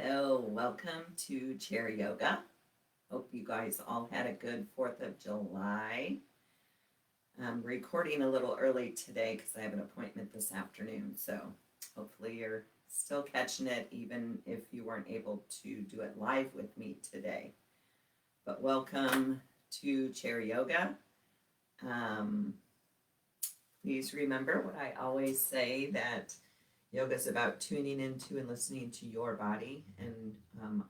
Hello, welcome to Chair Yoga. Hope you guys all had a good 4th of July. I'm recording a little early today because I have an appointment this afternoon, so hopefully you're still catching it even if you weren't able to do it live with me today. But welcome to Chair Yoga. Please remember what I always say, that yoga is about tuning into and listening to your body, and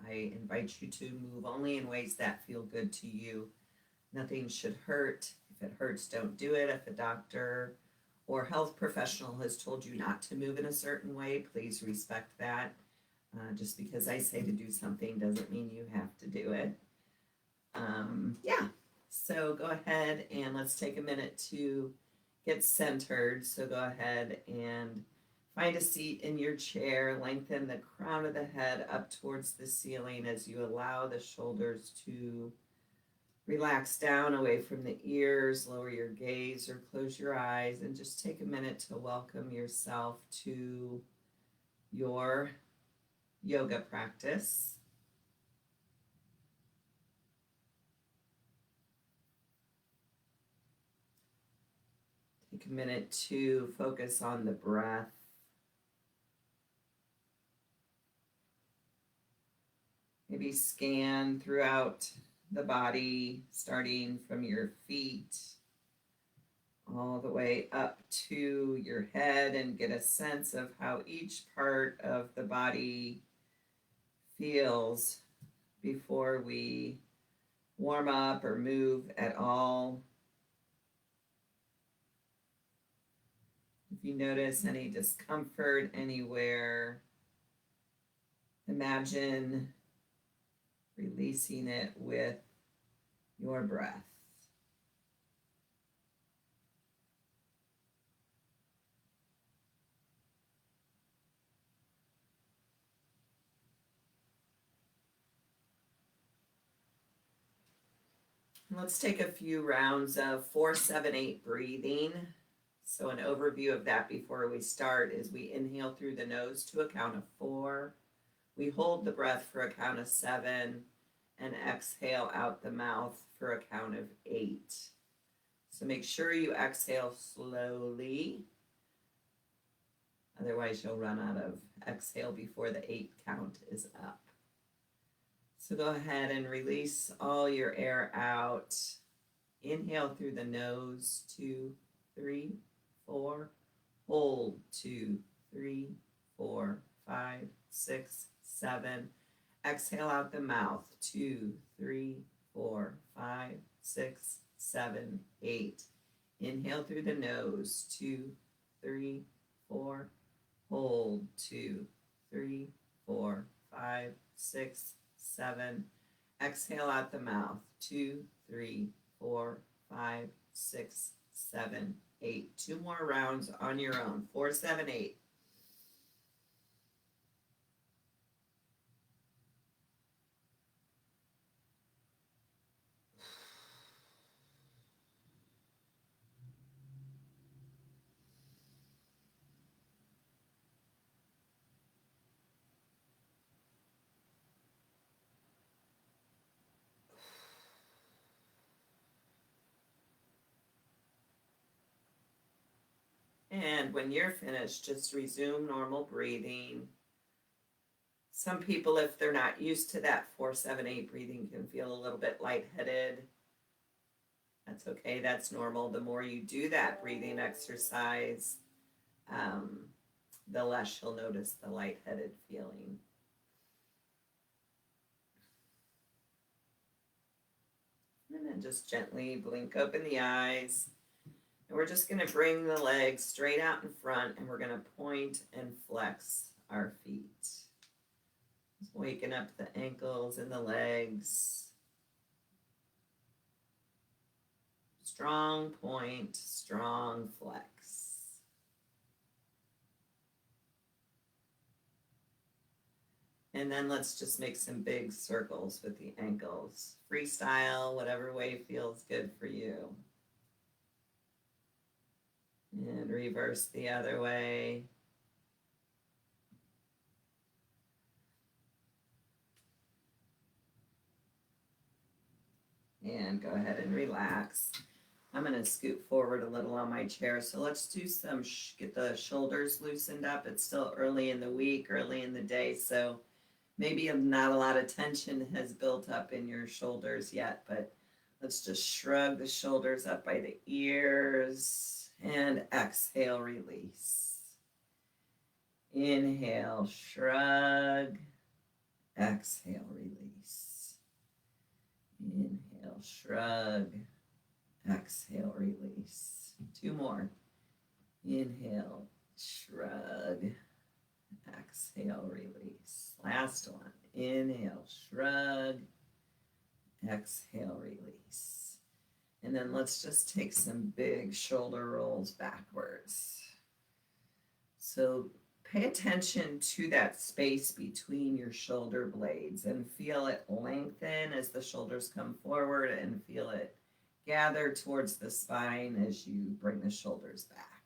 I invite you to move only in ways that feel good to you. Nothing should hurt. If it hurts, don't do it. If a doctor or health professional has told you not to move in a certain way, please respect that. Just because I say to do something doesn't mean you have to do it. So go ahead and let's take a minute to get centered. So go ahead and find a seat in your chair. Lengthen the crown of the head up towards the ceiling as you allow the shoulders to relax down away from the ears. Lower your gaze or close your eyes and just take a minute to welcome yourself to your yoga practice. Take a minute to focus on the breath. Maybe scan throughout the body, starting from your feet all the way up to your head, and get a sense of how each part of the body feels before we warm up or move at all. If you notice any discomfort anywhere, imagine releasing it with your breath. Let's take a few rounds of 4-7-8 breathing. So an overview of that before we start is we inhale through the nose to a count of 4. We hold the breath for a count of 7 and exhale out the mouth for a count of 8. So make sure you exhale slowly. Otherwise you'll run out of exhale before the 8 count is up. So go ahead and release all your air out. Inhale through the nose, 2, 3, 4. Hold, 2, 3, 4, 5, 6, 7. Exhale out the mouth, 2, 3, 4, 5, 6, 7, 8. Inhale through the nose, 2, 3, 4. Hold, 2, 3, 4, 5, 6, 7. Exhale out the mouth, 2, 3, 4, 5, 6, 7, 8. 2 more rounds on your own. 4, 7, 8. And when you're finished, just resume normal breathing. Some people, if they're not used to that 4-7-8 breathing, can feel a little bit lightheaded. That's okay, that's normal. The more you do that breathing exercise, the less you'll notice the lightheaded feeling. And then just gently blink open the eyes. And we're just going to bring the legs straight out in front, and we're going to point and flex our feet. Just waking up the ankles and the legs. Strong point, strong flex. And then let's just make some big circles with the ankles. Freestyle, whatever way feels good for you. And reverse the other way. one. Go ahead and relax. I'm going to scoot forward a little on my chair. So let's do some, get the shoulders loosened up. It's still early in the week, early in the day. So maybe not a lot of tension has built up in your shoulders yet, but let's just shrug the shoulders up by the ears and exhale, release. Inhale, shrug. Exhale, release. Inhale, shrug. Exhale, release. Two more. Inhale, shrug. Exhale, release. Last one. Inhale, shrug. Exhale, release. And then let's just take some big shoulder rolls backwards. So pay attention to that space between your shoulder blades and feel it lengthen as the shoulders come forward, and feel it gather towards the spine as you bring the shoulders back.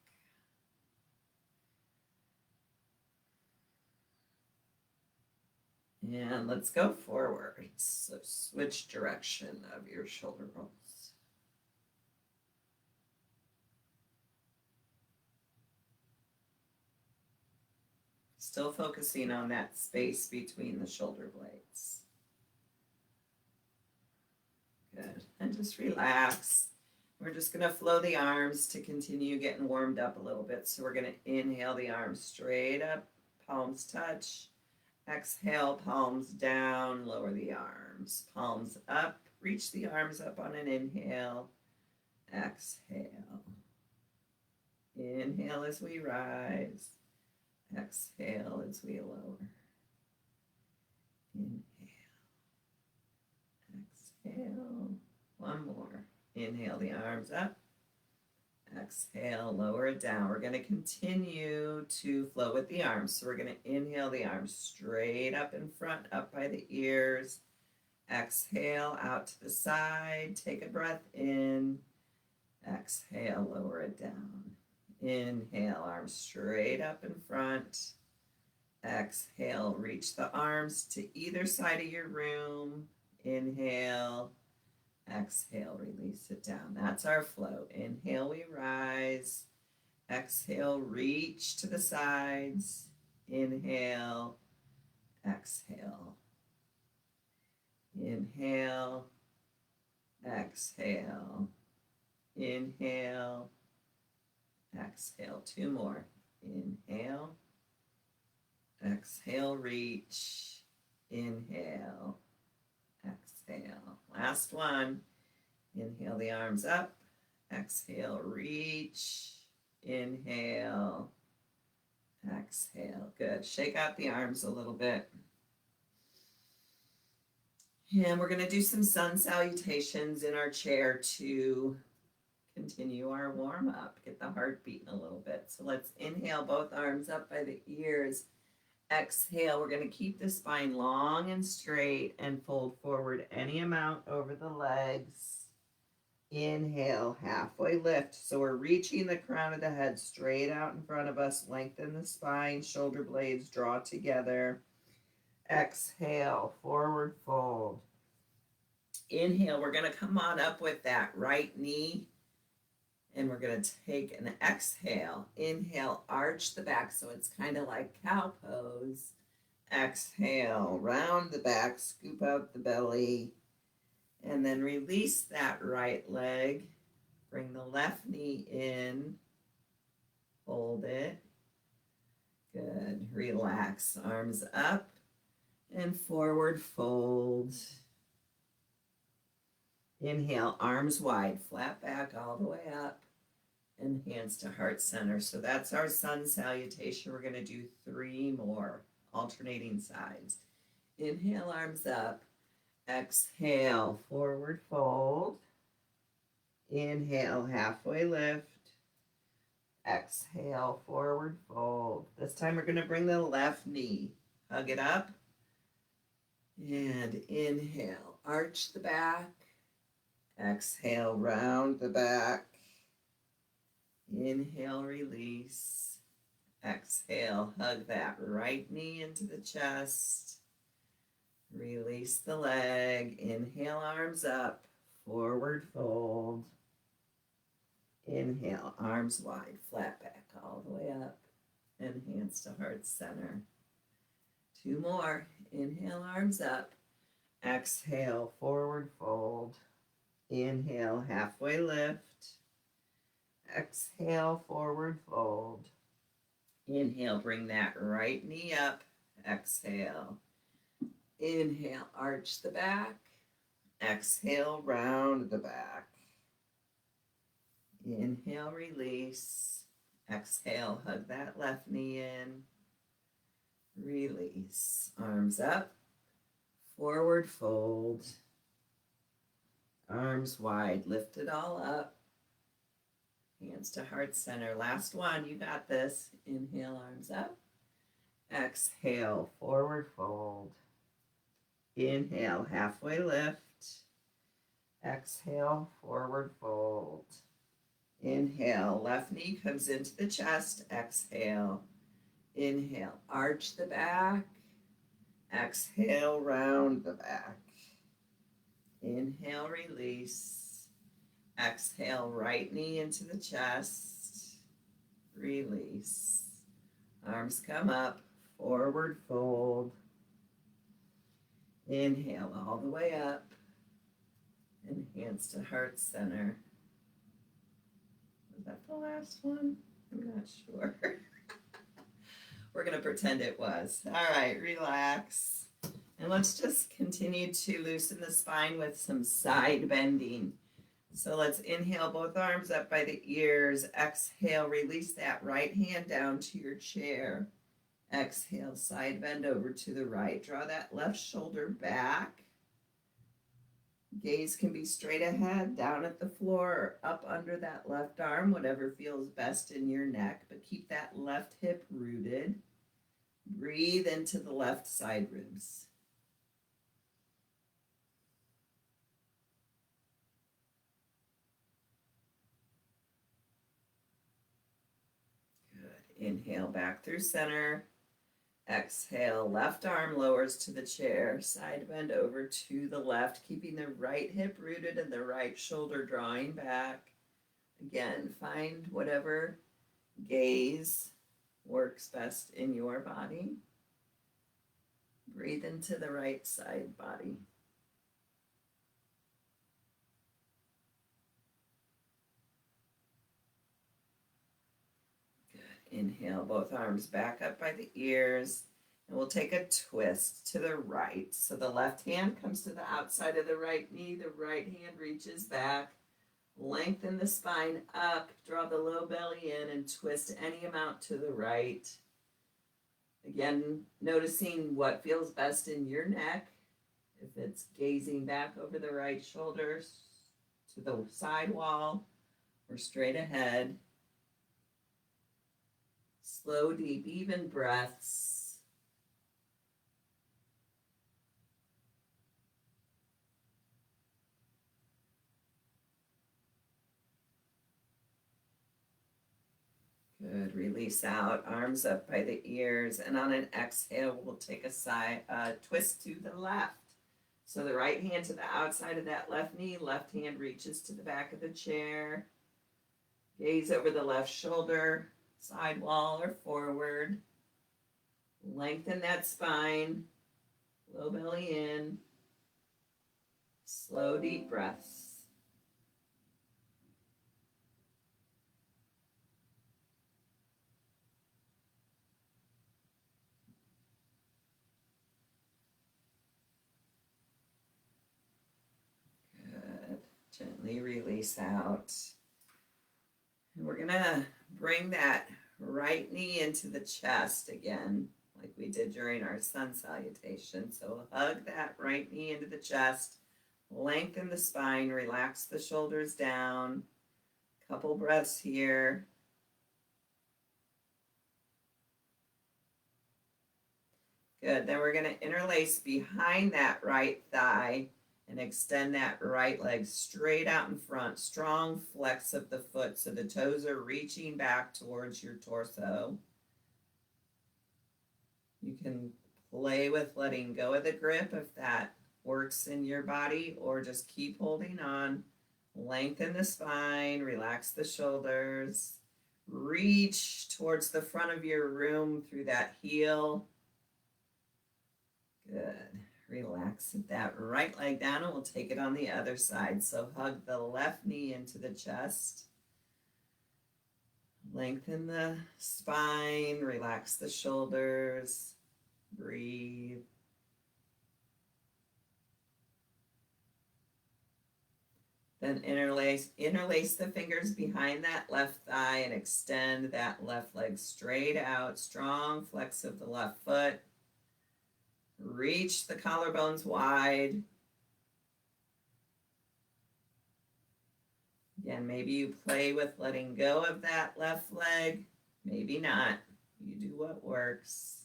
And let's go forward. So switch direction of your shoulder rolls. Still focusing on that space between the shoulder blades. Good. And just relax. We're just going to flow the arms to continue getting warmed up a little bit. So we're going to inhale the arms straight up, palms touch. Exhale, palms down, lower the arms. Palms up, reach the arms up on an inhale. Exhale. Inhale as we rise. Exhale as we lower. Inhale. Exhale. One more. Inhale the arms up. Exhale, lower it down. We're going to continue to flow with the arms. So we're going to inhale the arms straight up in front, up by the ears. Exhale, out to the side. Take a breath in. Exhale, lower it down. Inhale, arms straight up in front. Exhale, reach the arms to either side of your room. Inhale. Exhale, release it down. That's our flow. Inhale, we rise. Exhale, reach to the sides. Inhale. Exhale. Inhale. Exhale. Inhale. Exhale. Two more. Inhale. Exhale, reach. Inhale. Exhale. Last one. Inhale the arms up. Exhale, reach. Inhale. Exhale. Good. Shake out the arms a little bit. And we're going to do some sun salutations in our chair to continue our warm up. Get the heart beating a little bit. So let's inhale both arms up by the ears. Exhale, we're going to keep the spine long and straight and fold forward any amount over the legs. Inhale, halfway lift. So we're reaching the crown of the head straight out in front of us. Lengthen the spine, shoulder blades draw together. Exhale, forward fold. Inhale, we're going to come on up with that right knee. And we're going to take an exhale. Inhale, arch the back so it's kind of like cow pose. Exhale, round the back, scoop out the belly. And then release that right leg. Bring the left knee in. Hold it. Good. Relax. Arms up and forward fold. Inhale, arms wide, flat back all the way up, and hands to heart center. So that's our sun salutation. We're going to do 3 more, alternating sides. Inhale, arms up. Exhale, forward fold. Inhale, halfway lift. Exhale, forward fold. This time we're going to bring the left knee. Hug it up. And inhale, arch the back. Exhale, round the back. Inhale, release. Exhale, hug that right knee into the chest. Release the leg. Inhale, arms up. forward fold. Inhale, arms wide, flat back all the way up, and hands to heart center. 2 more. Inhale, arms up. Exhale, forward fold. Inhale, halfway lift. Exhale, forward fold. Inhale, bring that right knee up. Exhale. Inhale, arch the back. Exhale, round the back. Inhale, release. Exhale, hug that left knee in. Release. Arms up. Forward fold. Arms wide. Lift it all up. Hands to heart center. Last one. You got this. Inhale, arms up. Exhale, forward fold. Inhale, halfway lift. Exhale, forward fold. Inhale, left knee comes into the chest. Exhale. Inhale, arch the back. Exhale, round the back. Inhale, release. Exhale, right knee into the chest. Release. Arms come up, forward fold. Inhale all the way up. And hands to heart center. Was that the last one? I'm not sure. We're going to pretend it was. All right, relax. And let's just continue to loosen the spine with some side bending. So let's inhale, both arms up by the ears. Exhale, release that right hand down to your chair. Exhale, side bend over to the right. Draw that left shoulder back. Gaze can be straight ahead, down at the floor, or up under that left arm, whatever feels best in your neck. But keep that left hip rooted. Breathe into the left side ribs. Good. Inhale back through center. Exhale, left arm lowers to the chair. Side bend over to the left, keeping the right hip rooted and the right shoulder drawing back. Again, find whatever gaze works best in your body. Breathe into the right side body. Inhale, both arms back up by the ears, and we'll take a twist to the right. So the left hand comes to the outside of the right knee, the right hand reaches back, lengthen the spine up, draw the low belly in, and twist any amount to the right. Again, noticing what feels best in your neck. If it's gazing back over the right shoulder to the side wall or straight ahead. Slow, deep, even breaths. Good. Release out. Arms up by the ears. And on an exhale, we'll take a twist to the left. So the right hand to the outside of that left knee. Left hand reaches to the back of the chair. Gaze over the left shoulder. Side wall or forward. Lengthen that spine. Low belly in. Slow, deep breaths. Good. Gently release out. And we're going to bring that right knee into the chest again, like we did during our sun salutation. So hug that right knee into the chest, lengthen the spine, relax the shoulders down. Couple breaths here. Good. Then we're going to interlace behind that right thigh and extend that right leg straight out in front. Strong flex of the foot so the toes are reaching back towards your torso. You can play with letting go of the grip if that works in your body, or just keep holding on. Lengthen the spine, relax the shoulders, reach towards the front of your room through that heel. Good. Relax that right leg down, and we'll take it on the other side. So hug the left knee into the chest. Lengthen the spine, relax the shoulders, breathe. Then interlace the fingers behind that left thigh and extend that left leg straight out. Strong flex of the left foot. Reach the collarbones wide. Again, maybe you play with letting go of that left leg. Maybe not. You do what works.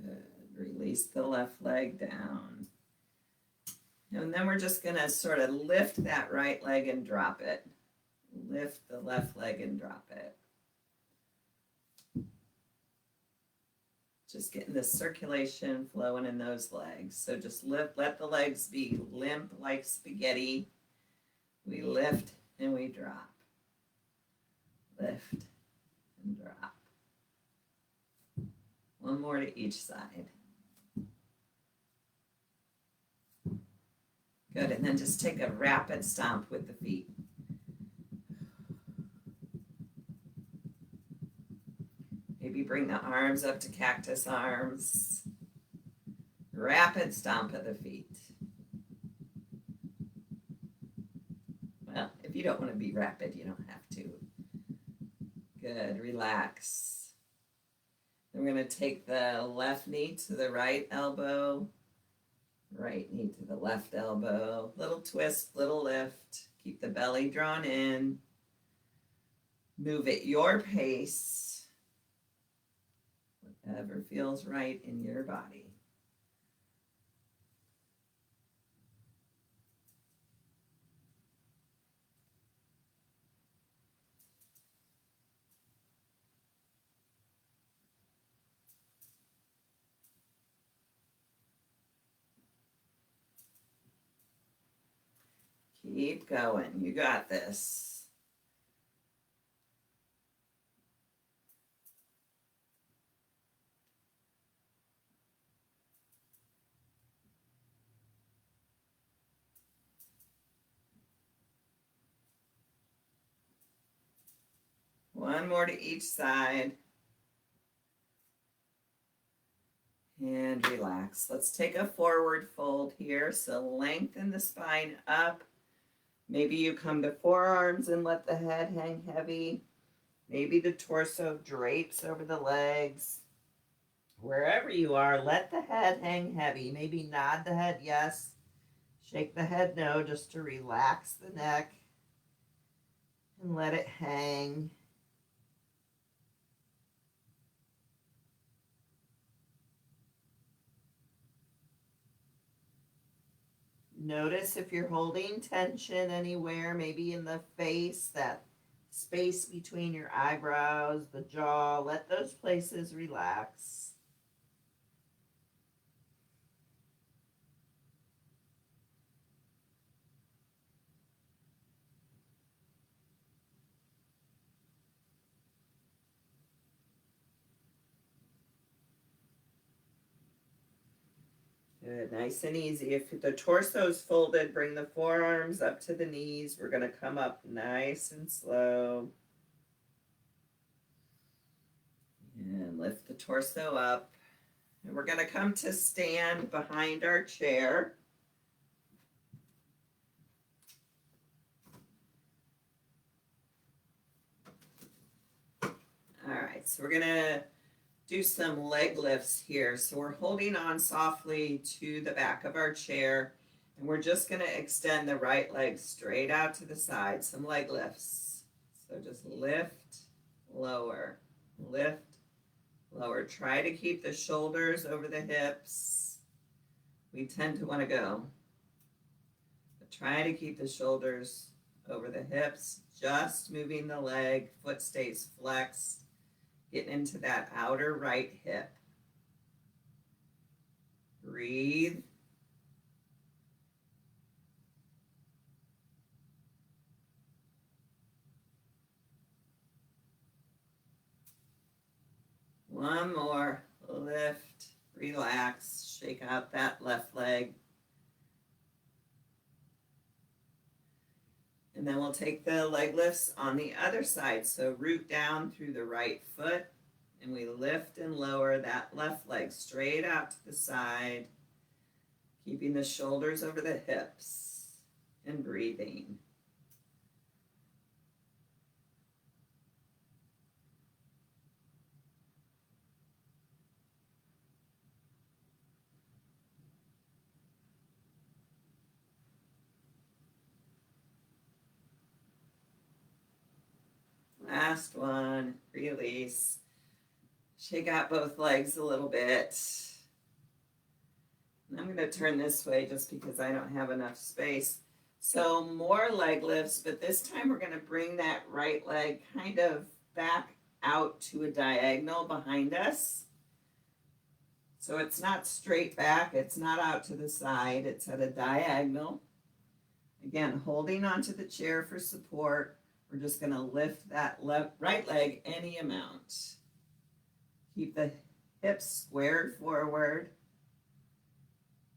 Good. Release the left leg down. And then we're just going to sort of lift that right leg and drop it. Lift the left leg and drop it. Just getting the circulation flowing in those legs. So just let the legs be limp like spaghetti. We lift and we drop. Lift and drop. One more to each side. Good, and then just take a rapid stomp with the feet. Maybe bring the arms up to cactus arms. Rapid stomp of the feet. Well, if you don't want to be rapid, you don't have to. Good, relax. Then we're going to take the left knee to the right elbow. Right knee to the left elbow. Little twist, little lift. Keep the belly drawn in. Move at your pace. Whatever feels right in your body. Keep going. You got this. One more to each side. And relax. Let's take a forward fold here. So lengthen the spine up. Maybe you come to forearms and let the head hang heavy. Maybe the torso drapes over the legs. Wherever you are, let the head hang heavy. Maybe nod the head yes. Shake the head no, just to relax the neck. And let it hang. Notice if you're holding tension anywhere, maybe in the face, that space between your eyebrows, the jaw, let those places relax. Good, nice and easy. If the torso's folded, bring the forearms up to the knees. We're going to come up nice and slow. And lift the torso up. And we're going to come to stand behind our chair. All right, so we're going to do some leg lifts here. So we're holding on softly to the back of our chair, and we're just going to extend the right leg straight out to the side. Some leg lifts. So just lift, lower, lift, lower. Try to keep the shoulders over the hips. We tend to want to go, but try to keep the shoulders over the hips, just moving the leg, foot stays flexed, getting into that outer right hip. Breathe. One more. Lift, relax, shake out that left leg. And then we'll take the leg lifts on the other side. So root down through the right foot, and we lift and lower that left leg straight out to the side, keeping the shoulders over the hips and breathing. Last one, release. Shake out both legs a little bit. And I'm going to turn this way just because I don't have enough space. So more leg lifts, but this time we're going to bring that right leg kind of back out to a diagonal behind us. So it's not straight back, it's not out to the side, it's at a diagonal. Again, holding onto the chair for support. We're just going to lift that right leg any amount. Keep the hips squared forward.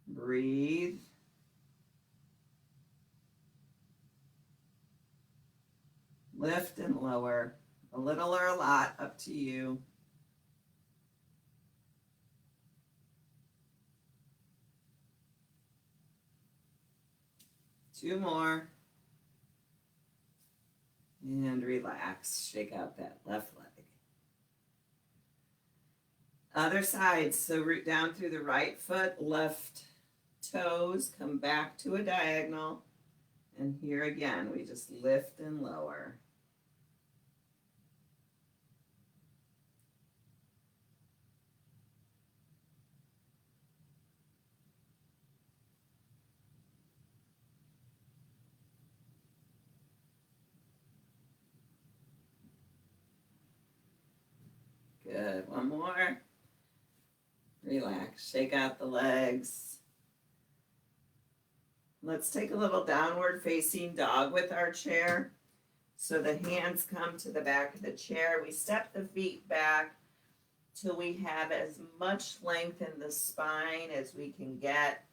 Breathe. Lift and lower. A little or a lot, up to you. Two more. And relax. Shake out that left leg. Other side. So root down through the right foot, left toes, come back to a diagonal. And here again, we just lift and lower. Good. One more. Relax. Shake out the legs. Let's take a little downward facing dog with our chair. So the hands come to the back of the chair. We step the feet back till we have as much length in the spine as we can get.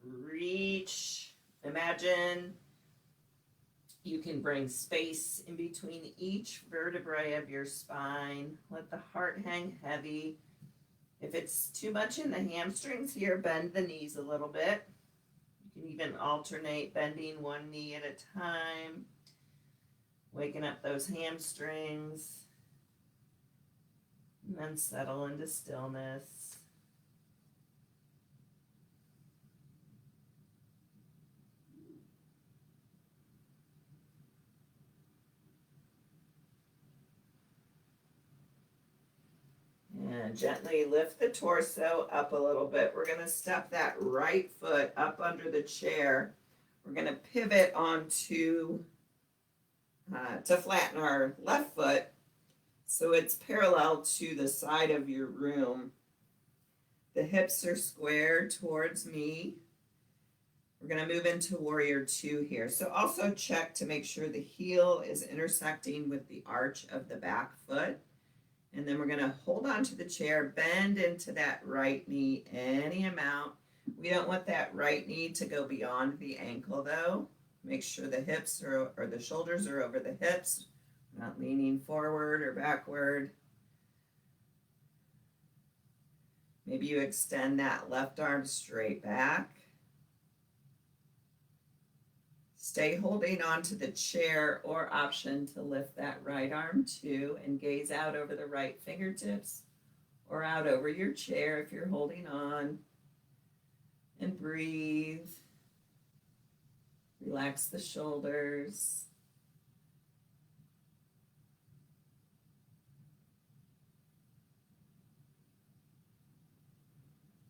Reach. Imagine you can bring space in between each vertebrae of your spine. Let the heart hang heavy. If it's too much in the hamstrings here, bend the knees a little bit. You can even alternate bending one knee at a time, waking up those hamstrings, and then settle into stillness. And gently lift the torso up a little bit. We're going to step that right foot up under the chair. We're going to pivot onto to flatten our left foot so it's parallel to the side of your room. The hips are squared towards me. We're going to move into warrior two here. So also check to make sure the heel is intersecting with the arch of the back foot. And then we're going to hold on to the chair, bend into that right knee any amount. We don't want that right knee to go beyond the ankle though. Make sure the hips or the shoulders are over the hips. We're not leaning forward or backward. Maybe you extend that left arm straight back. Stay holding on to the chair or option to lift that right arm too and gaze out over the right fingertips or out over your chair if you're holding on. And breathe. Relax the shoulders.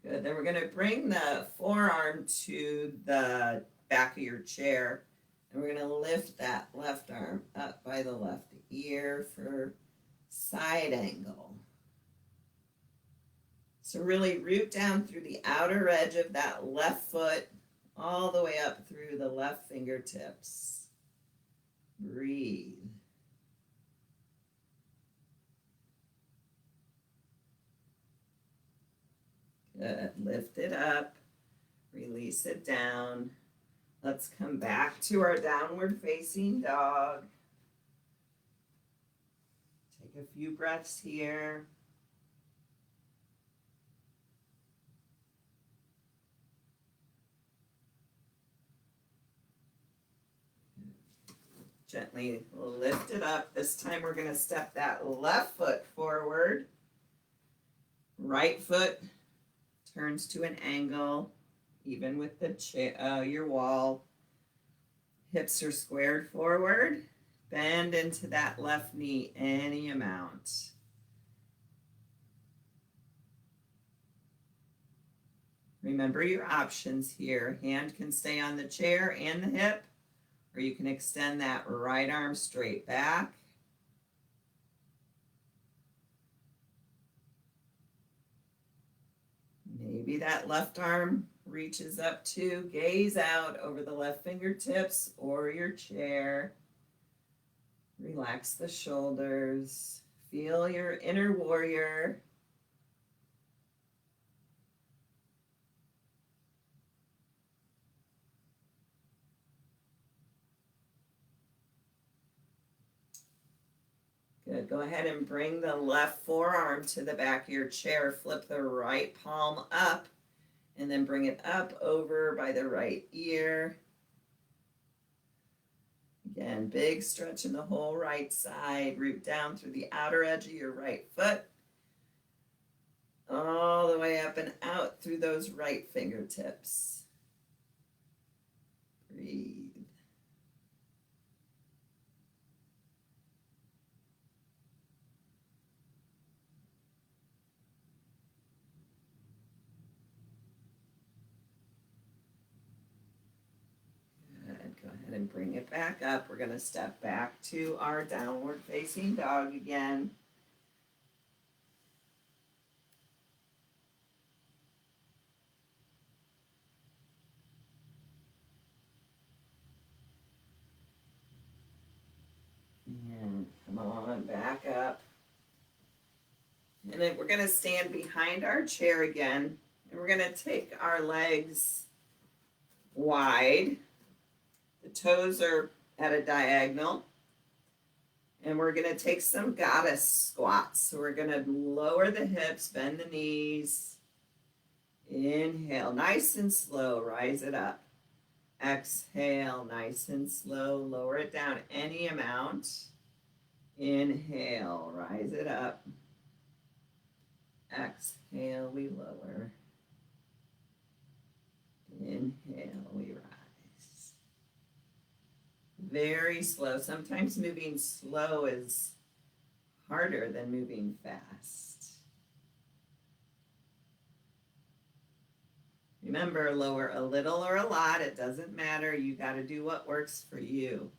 Good. Then we're going to bring the forearm to the back of your chair And we're going to lift that left arm up by the left ear for side angle. So really root down through the outer edge of that left foot all the way up through the left fingertips. Breathe. Good. Lift it up. Release it down. Let's come back to our downward facing dog. Take a few breaths here. Gently lift it up. This time we're going to step that left foot forward. Right foot turns to an angle, even with the your wall. Hips are squared forward. Bend into that left knee any amount. Remember your options here. Hand can stay on the chair and the hip, or you can extend that right arm straight back. Maybe that left arm reaches up to gaze out over the left fingertips or your chair. Relax the shoulders. Feel your inner warrior. Good. Go ahead and bring the left forearm to the back of your chair. Flip the right palm up and then bring it up over by the right ear. Again, big stretch in the whole right side. Root down through the outer edge of your right foot. All the way up and out through those right fingertips. Breathe. Go ahead and bring it back up. We're going to step back to our downward facing dog again. And come on, back up. And then we're going to stand behind our chair again. And we're going to take our legs wide. The toes are at a diagonal. And we're going to take some goddess squats. So we're going to lower the hips, bend the knees. Inhale, nice and slow, rise it up. Exhale, nice and slow, lower it down any amount. Inhale, rise it up. Exhale, we lower. Inhale, we rise. Very slow. Sometimes moving slow is harder than moving fast. Remember, lower a little or a lot. It doesn't matter. You got to do what works for you.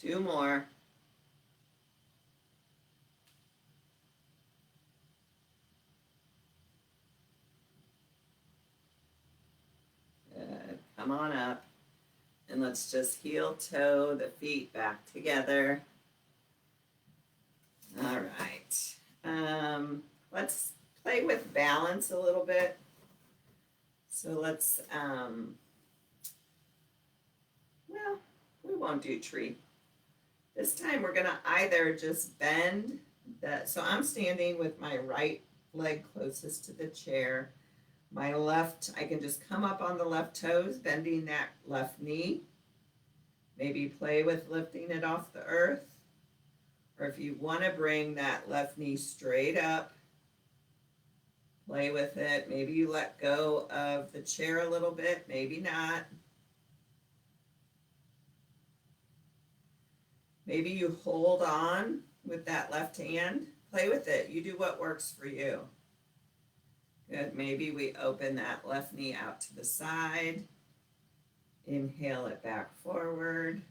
Two more. Good. Come on up. And let's just heel toe the feet back together. All right. Let's play with balance a little bit. So let's, well, we won't do tree. This time we're going to either just bend that. So I'm standing with my right leg closest to the chair. My left, I can just come up on the left toes, bending that left knee. Maybe play with lifting it off the earth. Or if you want to bring that left knee straight up, play with it. Maybe you let go of the chair a little bit, maybe not. Maybe you hold on with that left hand. Play with it. You do what works for you. Good. Maybe we open that left knee out to the side. Inhale it back forward.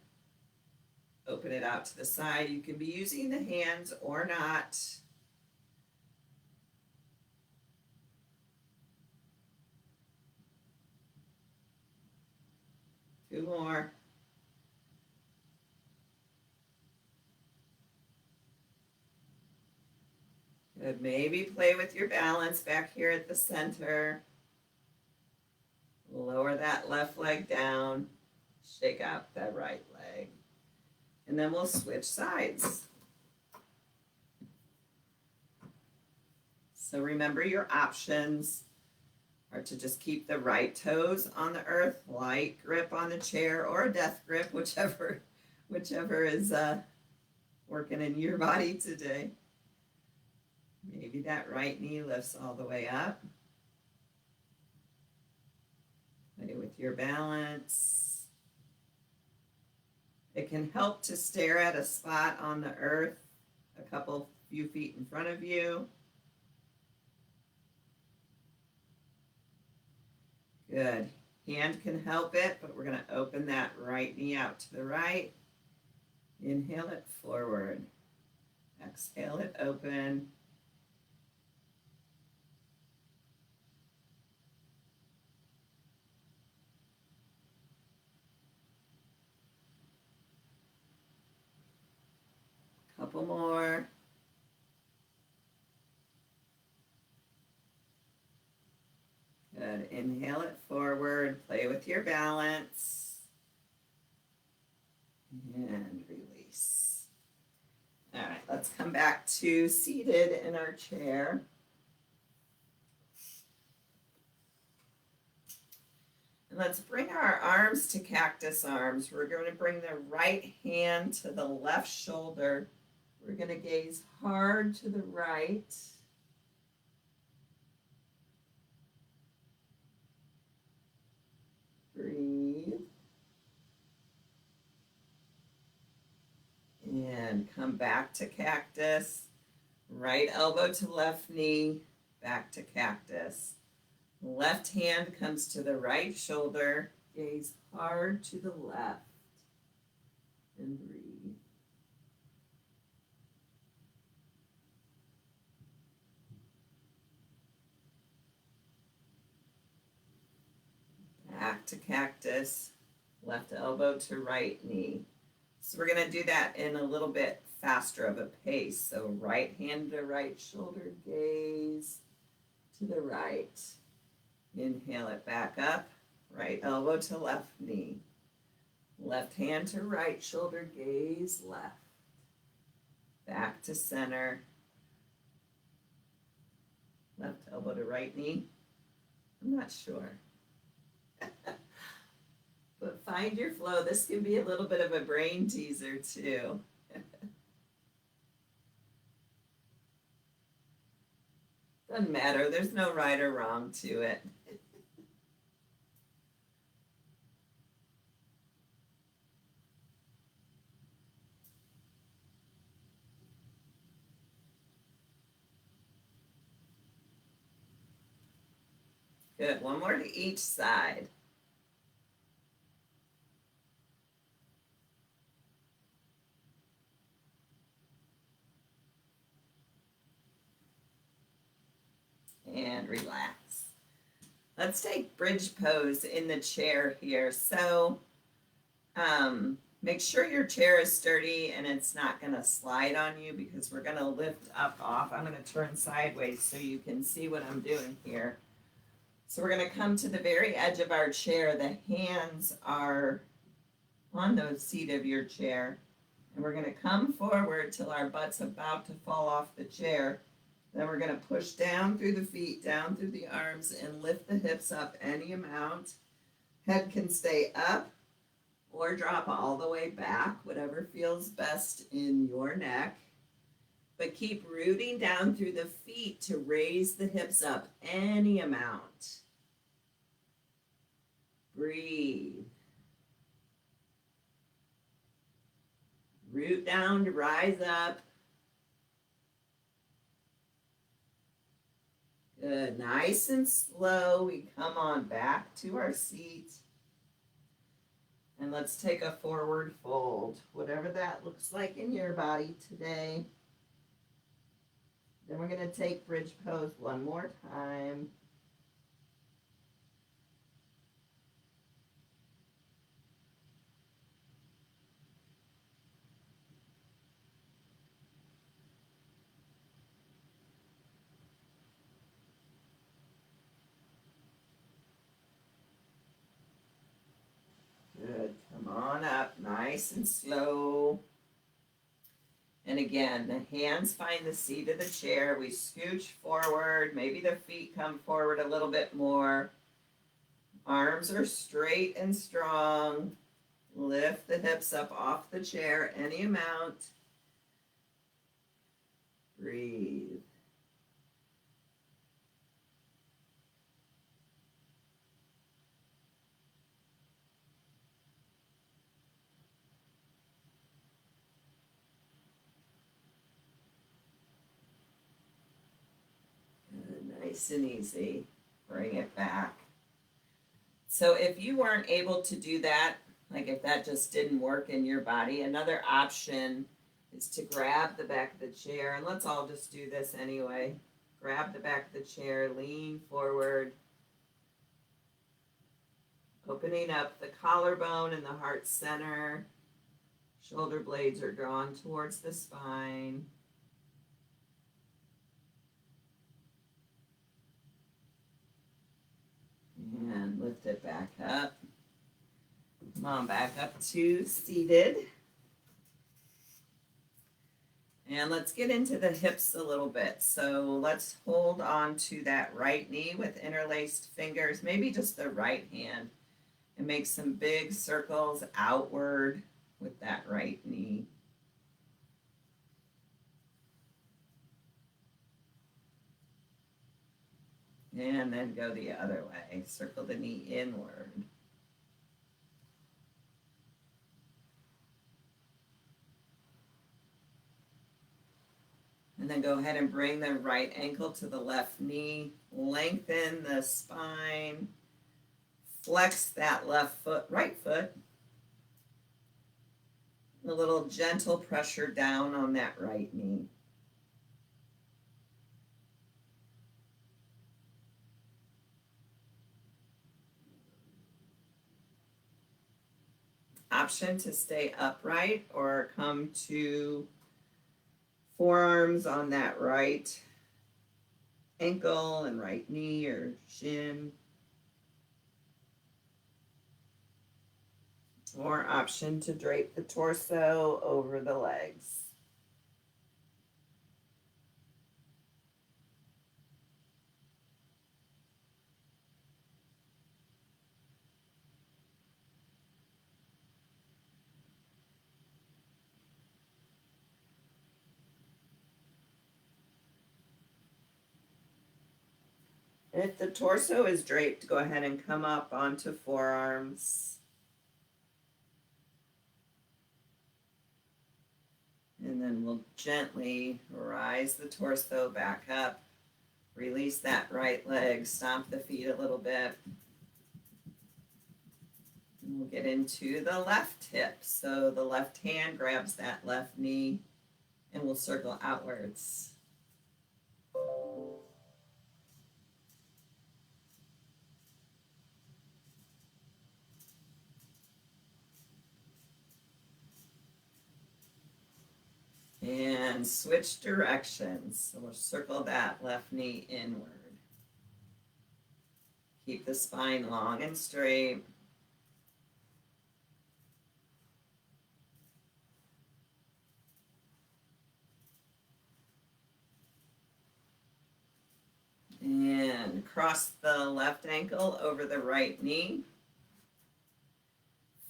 Open it out to the side. You can be using the hands or not. Two more. Good. Maybe play with your balance back here at the center. Lower that left leg down. Shake out that right leg. And then we'll switch sides. So remember your options are to just keep the right toes on the earth, light grip on the chair, or a death grip, whichever is working in your body today. Maybe that right knee lifts all the way up. Play with your balance. It can help to stare at a spot on the earth a few feet in front of you. Good. Hand can help it, but we're going to open that right knee out to the right. Inhale it forward. Exhale it open. Couple more. Good. Inhale it forward. Play with your balance. And release. All right, let's come back to seated in our chair. And let's bring our arms to cactus arms. We're going to bring the right hand to the left shoulder. We're going to gaze hard to the right. Breathe. And come back to cactus. Right elbow to left knee, back to cactus. Left hand comes to the right shoulder. Gaze hard to the left. And breathe. Back to cactus. Left elbow to right knee. So we're going to do that in a little bit faster of a pace. So right hand to right shoulder, gaze to the right. Inhale it back up. Right elbow to left knee. Left hand to right shoulder, gaze left. Back to center. Left elbow to right knee. I'm not sure. But find your flow. This can be a little bit of a brain teaser too. Doesn't matter. There's no right or wrong to it. Good. One more to each side. And relax. Let's take bridge pose in the chair here. So make sure your chair is sturdy and it's not going to slide on you because we're going to lift up off. I'm going to turn sideways so you can see what I'm doing here. So we're going to come to the very edge of our chair. The hands are on the seat of your chair. And we're going to come forward till our butt's about to fall off the chair. Then we're going to push down through the feet, down through the arms, and lift the hips up any amount. Head can stay up or drop all the way back, whatever feels best in your neck. But keep rooting down through the feet to raise the hips up any amount. Breathe. Root down to rise up. Good. Nice and slow. We come on back to our seat. And let's take a forward fold, whatever that looks like in your body today. Then we're going to take bridge pose one more time. Good. Come on up, nice and slow. And again, the hands find the seat of the chair. We scooch forward. Maybe the feet come forward a little bit more. Arms are straight and strong. Lift the hips up off the chair any amount. Breathe. Nice and easy. Bring it back. So if you weren't able to do that, like if that just didn't work in your body, another option is to grab the back of the chair. And let's all just do this anyway. Grab the back of the chair, lean forward, opening up the collarbone and the heart center. Shoulder blades are drawn towards the spine. And lift it back up. Come on back up to seated. And let's get into the hips a little bit. So let's hold on to that right knee with interlaced fingers, maybe just the right hand, and make some big circles outward with that right knee. And then go the other way. Circle the knee inward. And then go ahead and bring the right ankle to the left knee. Lengthen the spine. Flex that left foot, right foot. A little gentle pressure down on that right knee. Option to stay upright or come to forearms on that right ankle and right knee or shin. Or option to drape the torso over the legs. If the torso is draped, go ahead and come up onto forearms. And then we'll gently rise the torso back up. Release that right leg, stomp the feet a little bit. And we'll get into the left hip. So the left hand grabs that left knee and we'll circle outwards. And switch directions. So we'll circle that left knee inward. Keep the spine long and straight. And cross the left ankle over the right knee.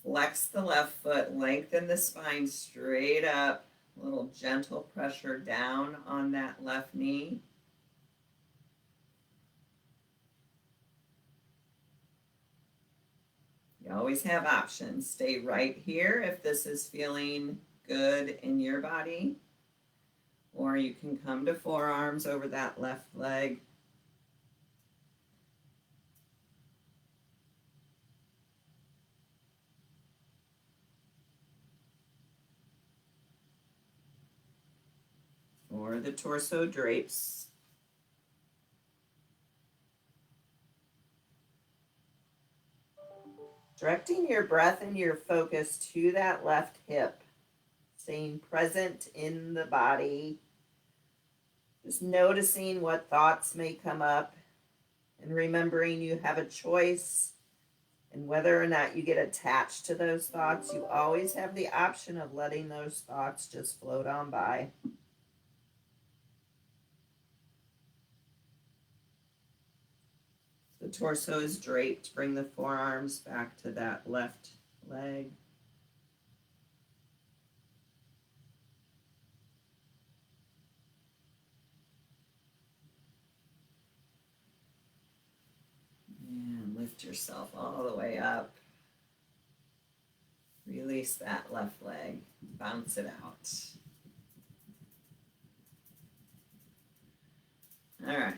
Flex the left foot, lengthen the spine straight up. A little gentle pressure down on that left knee. You always have options. Stay right here if this is feeling good in your body. Or you can come to forearms over that left leg. Or the torso drapes. Directing your breath and your focus to that left hip. Staying present in the body. Just noticing what thoughts may come up. And remembering you have a choice. And whether or not you get attached to those thoughts, you always have the option of letting those thoughts just float on by. The torso is draped. Bring the forearms back to that left leg. And lift yourself all the way up. Release that left leg. Bounce it out. All right.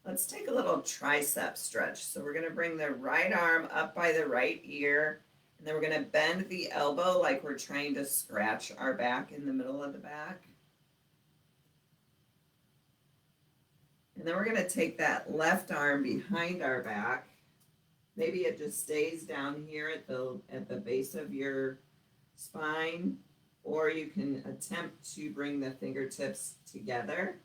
Let's take a little tricep stretch. So we're going to bring the right arm up by the right ear, and then we're going to bend the elbow like we're trying to scratch our back in the middle of the back. And then we're going to take that left arm behind our back. Maybe it just stays down here at the base of your spine, or you can attempt to bring the fingertips together.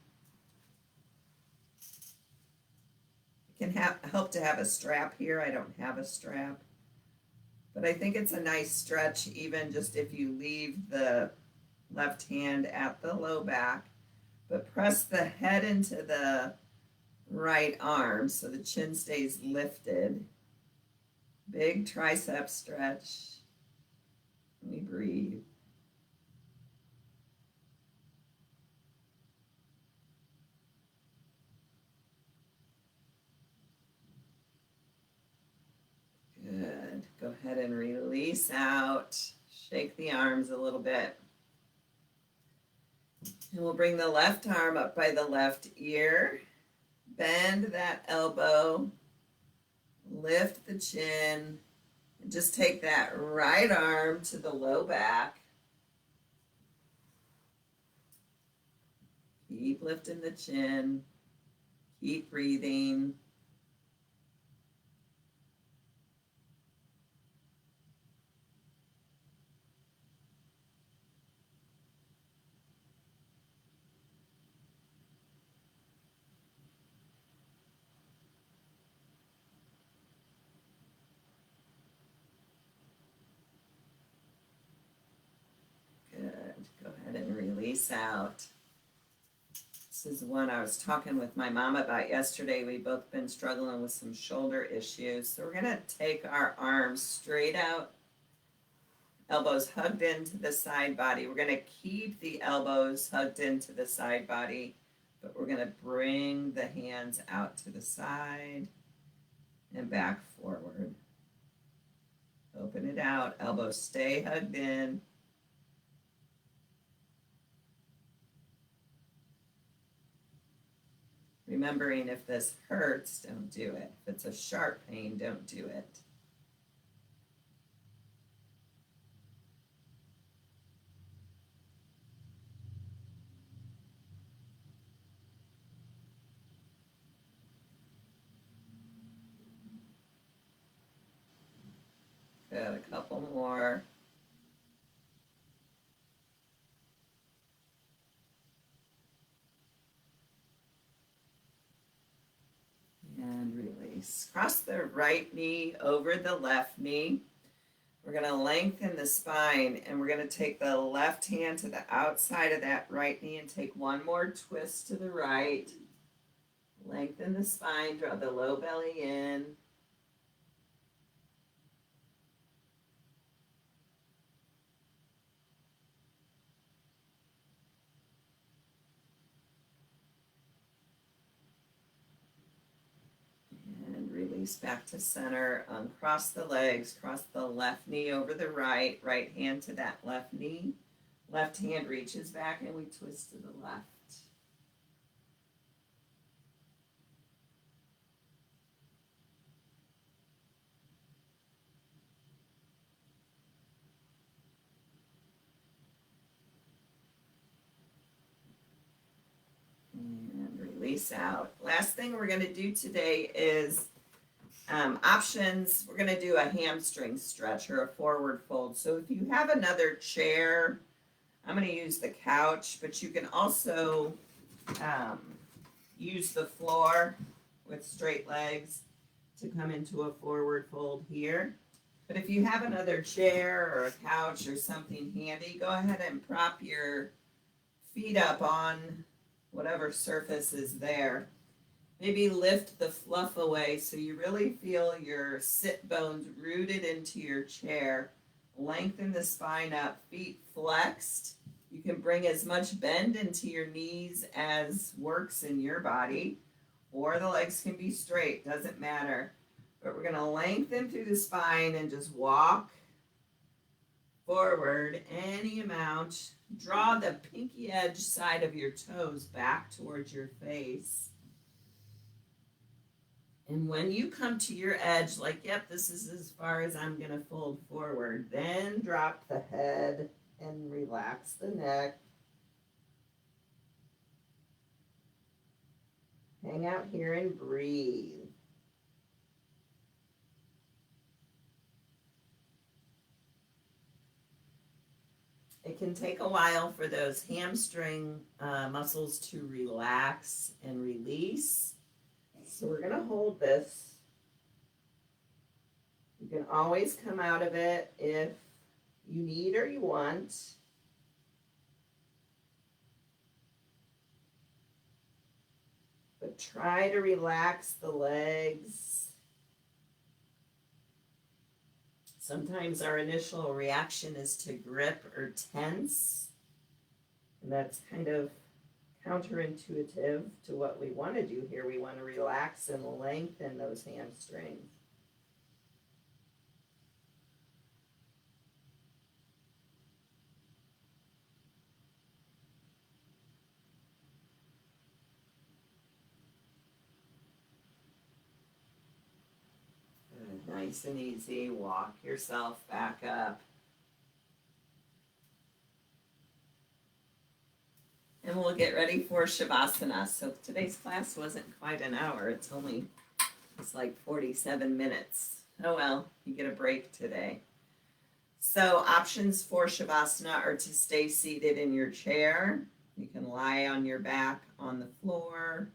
Can help to have a strap here. I don't have a strap, but I think it's a nice stretch even just if you leave the left hand at the low back, but press the head into the right arm so the chin stays lifted. Big tricep stretch. Let me breathe. Good. Go ahead and release out. Shake the arms a little bit. And we'll bring the left arm up by the left ear. Bend that elbow. Lift the chin. And just take that right arm to the low back. Keep lifting the chin. Keep breathing. Go ahead and release out. This is one I was talking with my mom about yesterday. We've both been struggling with some shoulder issues. So we're going to take our arms straight out, elbows hugged into the side body. We're going to keep the elbows hugged into the side body, but we're going to bring the hands out to the side and back forward. Open it out. Elbows stay hugged in. Remembering if this hurts, don't do it. If it's a sharp pain, don't do it. Good, a couple more. And release. Cross the right knee over the left knee. We're going to lengthen the spine, and we're going to take the left hand to the outside of that right knee and take one more twist to the right. Lengthen the spine, draw the low belly in. Release back to center. Uncross the legs. Cross the left knee over the right. Right hand to that left knee. Left hand reaches back and we twist to the left. And release out. Last thing we're going to do today is options. We're going to do a hamstring stretch or a forward fold. So if you have another chair, I'm going to use the couch, but you can also use the floor with straight legs to come into a forward fold here. But if you have another chair or a couch or something handy, go ahead and prop your feet up on whatever surface is there. Maybe lift the fluff away so you really feel your sit bones rooted into your chair. Lengthen the spine up, feet flexed. You can bring as much bend into your knees as works in your body, or the legs can be straight, doesn't matter. But we're going to lengthen through the spine and just walk forward any amount. Draw the pinky edge side of your toes back towards your face. And when you come to your edge, like, yep, this is as far as I'm going to fold forward, then drop the head and relax the neck. Hang out here and breathe. It can take a while for those hamstring muscles to relax and release. So we're going to hold this. You can always come out of it if you need or you want. But try to relax the legs. Sometimes our initial reaction is to grip or tense. And that's kind of counterintuitive to what we want to do here. We want to relax and lengthen those hamstrings. Good. Nice and easy. Walk yourself back up. And we'll get ready for Shavasana. So today's class wasn't quite an hour. It's like 47 minutes. Oh well, you get a break today. So options for Shavasana are to stay seated in your chair. You can lie on your back on the floor.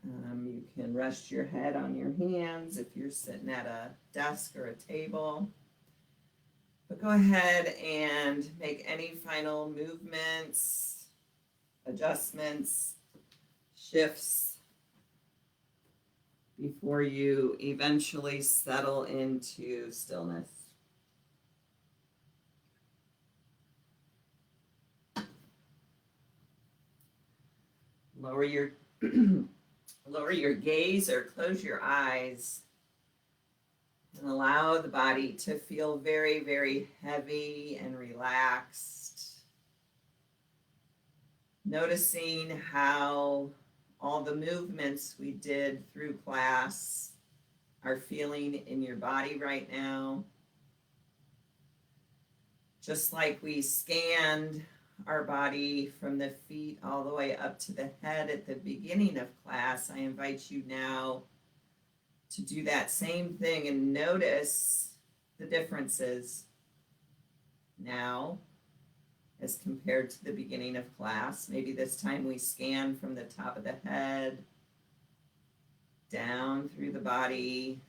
You can rest your head on your hands if you're sitting at a desk or a table. But go ahead and make any final movements, adjustments, shifts before you eventually settle into stillness. Lower your gaze or close your eyes and allow the body to feel very, very heavy and relaxed. Noticing how all the movements we did through class are feeling in your body right now. Just like we scanned our body from the feet all the way up to the head at the beginning of class, I invite you now to do that same thing and notice the differences now as compared to the beginning of class. Maybe this time we scan from the top of the head, down through the body,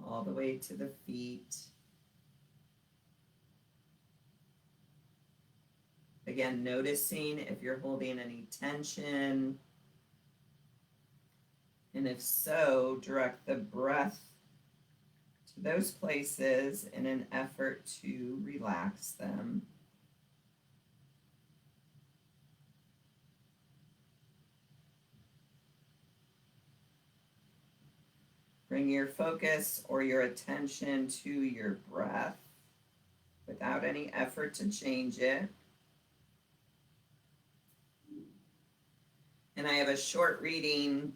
all the way to the feet. Again, noticing if you're holding any tension. And if so, direct the breath to those places in an effort to relax them. Bring your focus or your attention to your breath without any effort to change it. And I have a short reading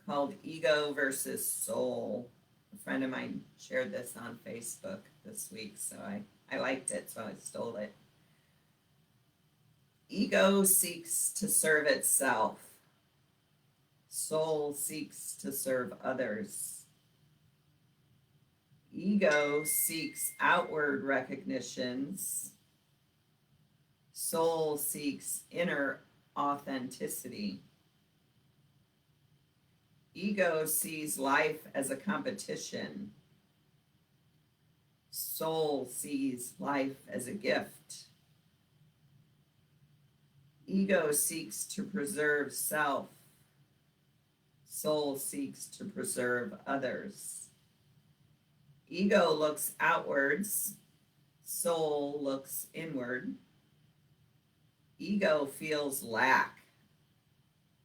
called Ego versus Soul. A friend of mine shared this on Facebook this week, so I liked it, so I stole it. Ego seeks to serve itself. Soul seeks to serve others. Ego seeks outward recognitions. Soul seeks inner authenticity. Ego sees life as a competition. Soul sees life as a gift. Ego seeks to preserve self. Soul seeks to preserve others. Ego looks outwards. Soul looks inward. Ego feels lack.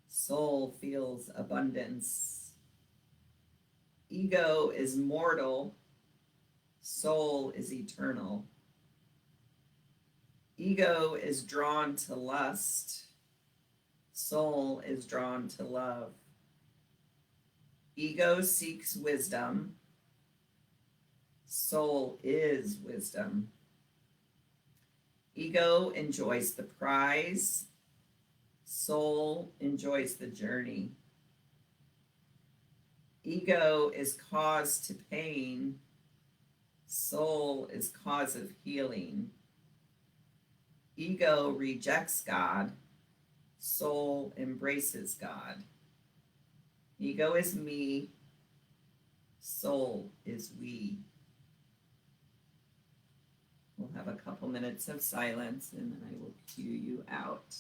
Soul feels abundance. Ego is mortal. Soul is eternal. Ego is drawn to lust. Soul is drawn to love. Ego seeks wisdom. Soul is wisdom. Ego enjoys the prize. Soul enjoys the journey. Ego is cause to pain. Soul is cause of healing. Ego rejects God. Soul embraces God. Ego is me. Soul is we. We'll have a couple minutes of silence and then I will cue you out.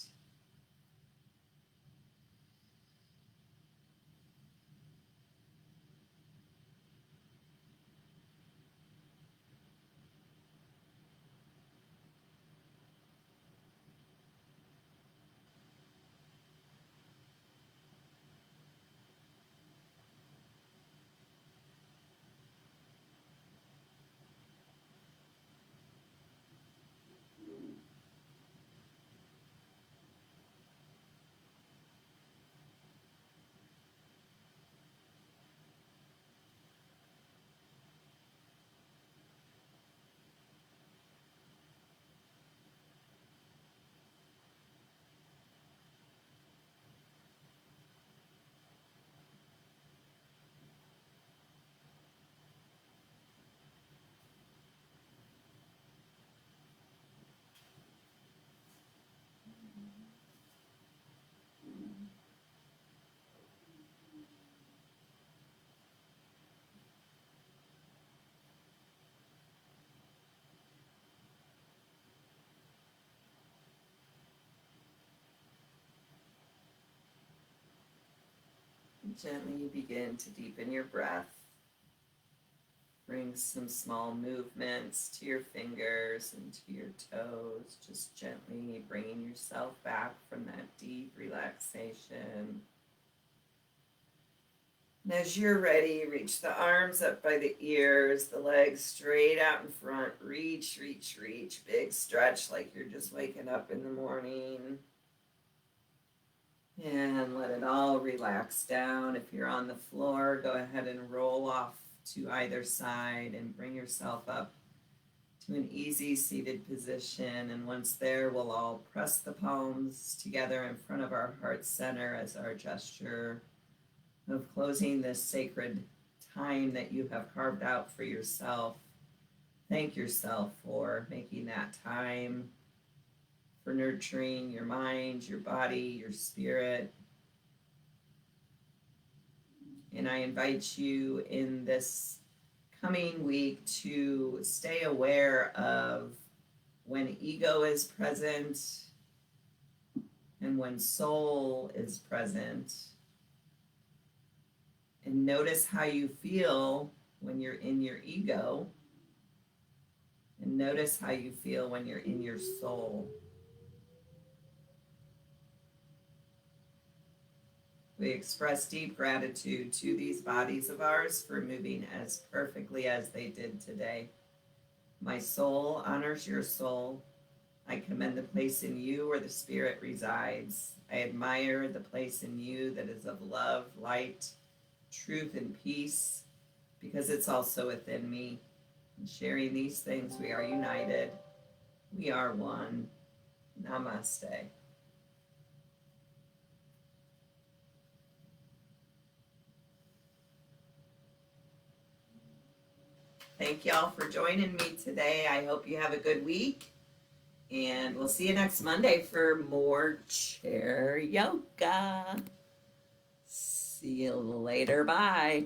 Gently begin to deepen your breath. Bring some small movements to your fingers and to your toes, just gently bringing yourself back from that deep relaxation. And as you're ready, reach the arms up by the ears, the legs straight out in front. Reach, reach, reach. Big stretch like you're just waking up in the morning. And let it all relax down. If you're on the floor, go ahead and roll off to either side and bring yourself up to an easy seated position. And once there, we'll all press the palms together in front of our heart center as our gesture of closing this sacred time that you have carved out for yourself. Thank yourself for making that time, for nurturing your mind, your body, your spirit. And I invite you in this coming week to stay aware of when ego is present and when soul is present. And notice how you feel when you're in your ego. And notice how you feel when you're in your soul. We express deep gratitude to these bodies of ours for moving as perfectly as they did today. My soul honors your soul. I commend the place in you where the Spirit resides. I admire the place in you that is of love, light, truth, and peace, because it's also within me. In sharing these things, we are united. We are one. Namaste. Thank y'all for joining me today. I hope you have a good week. And we'll see you next Monday for more chair yoga. See you later. Bye.